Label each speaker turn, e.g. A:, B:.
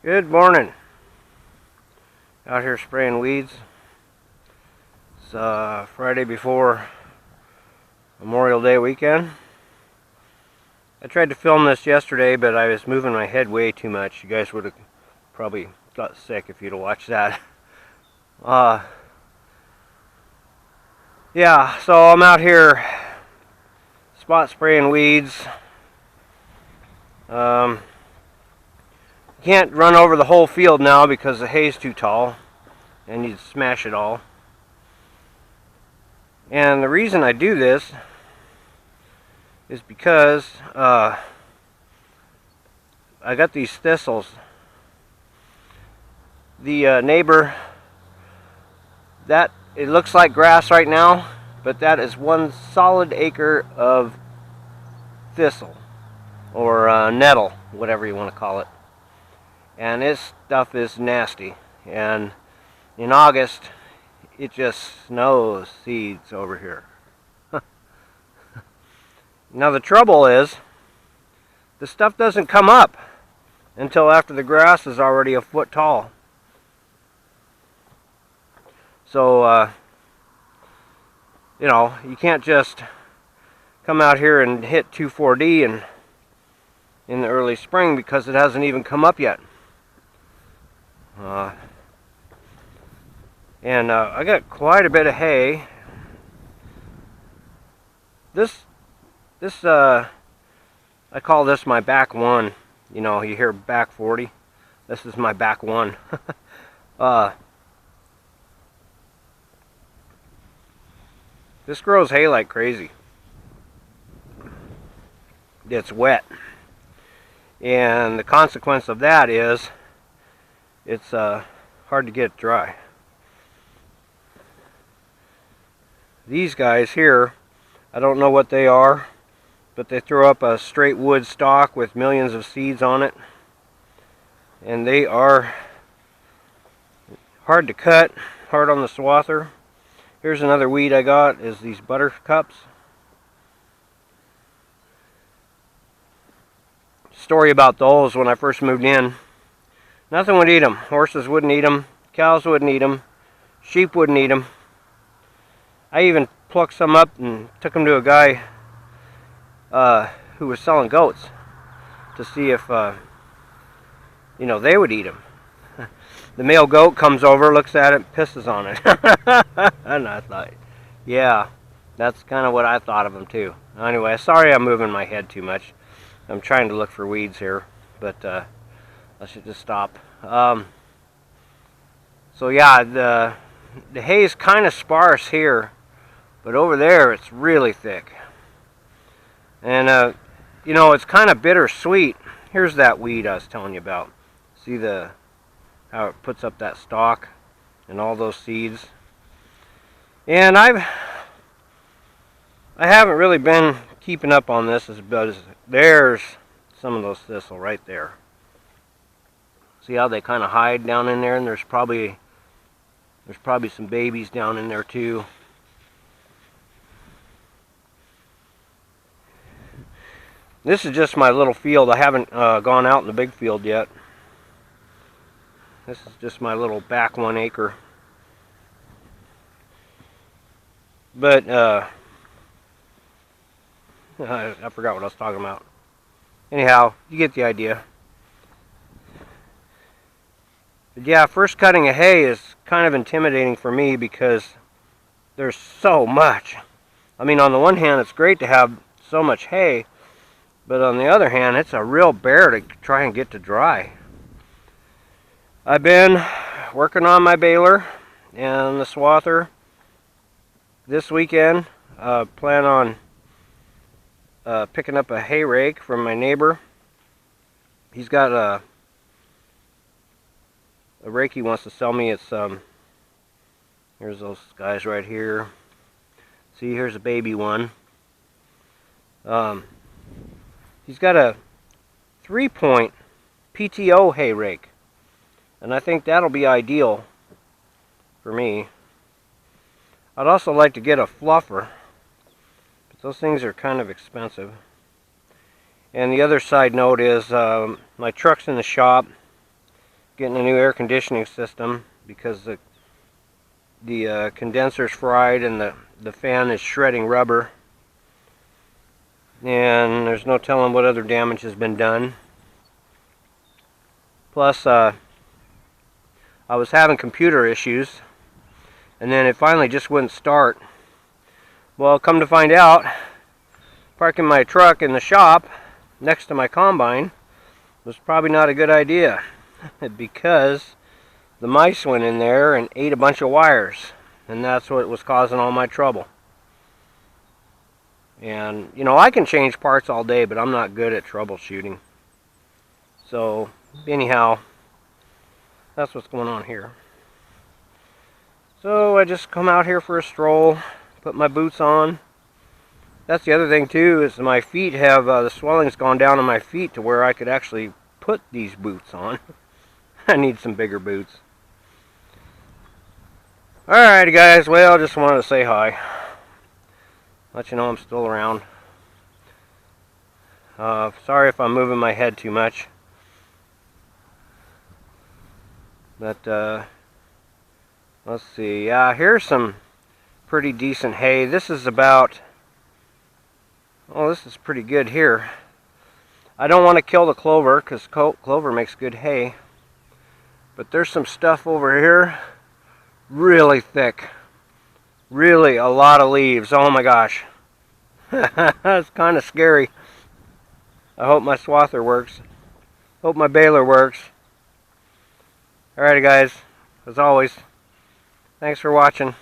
A: Good morning. Out here spraying weeds. It's Friday before Memorial Day weekend. I tried to film this yesterday, but I was moving my head way too much. You guys would have probably got sick if you'd have watched that. Yeah, so I'm out here spot spraying weeds. Can't run over the whole field now because the hay's too tall and you'd smash it all. And the reason I do this is because I got these thistles. The neighbor, that it looks like grass right now, but that is one solid acre of thistle or nettle, whatever you want to call it. And this stuff is nasty. And in August, it just snows seeds over here. Now the trouble is, the stuff doesn't come up until after the grass is already a foot tall. So, you can't just come out here and hit 2,4-D in the early spring because it hasn't even come up yet. I got quite a bit of hay. This I call this my back one. You know, you hear back 40. This is my back one. This grows hay like crazy. It's wet. And the consequence of that is it's hard to get dry. These guys here, I don't know what they are, but they throw up a straight wood stalk with millions of seeds on it. And they are hard to cut, hard on the swather. Here's another weed I got, is these buttercups. Story about those: when I first moved in, nothing would eat them. Horses wouldn't eat them, cows wouldn't eat them, sheep wouldn't eat them. I even plucked some up and took them to a guy who was selling goats to see if they would eat them. The male goat comes over, looks at it, pisses on it. And I thought, yeah, that's kind of what I thought of them too. Anyway, sorry I'm moving my head too much. I'm trying to look for weeds here, but I should just stop. So yeah, the hay is kind of sparse here, but over there it's really thick. And it's kind of bittersweet. Here's that weed I was telling you about. See how it puts up that stalk and all those seeds. And I haven't really been keeping up on this as there's some of those thistle right there. See how they kind of hide down in there, and there's probably some babies down in there too. This is just my little field. I haven't gone out in the big field yet. This is just my little back 1 acre. But I forgot what I was talking about. Anyhow, you get the idea. But yeah, first cutting of hay is kind of intimidating for me because there's so much. I mean, on the one hand, it's great to have so much hay, but on the other hand, it's a real bear to try and get to dry. I've been working on my baler and the swather this weekend. Plan on picking up a hay rake from my neighbor. He's got a rake he wants to sell me. It's here's those guys right here. See, here's a baby one. He's got a 3-point PTO hay rake, and I think that'll be ideal for me. I'd also like to get a fluffer, but those things are kind of expensive. And the other side note is my truck's in the shop. getting a new air conditioning system because the condenser's fried and the fan is shredding rubber. And there's no telling what other damage has been done. Plus, I was having computer issues, and then it finally just wouldn't start. Well, come to find out, parking my truck in the shop next to my combine was probably not a good idea because the mice went in there and ate a bunch of wires, and that's what was causing all my trouble. And, you know, I can change parts all day, but I'm not good at troubleshooting. So, anyhow, that's what's going on here. So, I just come out here for a stroll, put my boots on. That's the other thing, too, is my feet have, the swelling's gone down on my feet to where I could actually put these boots on. I need some bigger boots. Alrighty, guys, well, just wanted to say hi. Let you know I'm still around. Sorry if I'm moving my head too much. But, let's see. Yeah, here's some pretty decent hay. This is about... Oh, this is pretty good here. I don't want to kill the clover because clover makes good hay. But there's some stuff over here. Really thick. Really a lot of leaves. Oh my gosh. That's kind of scary. I hope my swather works. Hope my baler works. Alrighty, guys. As always, thanks for watching.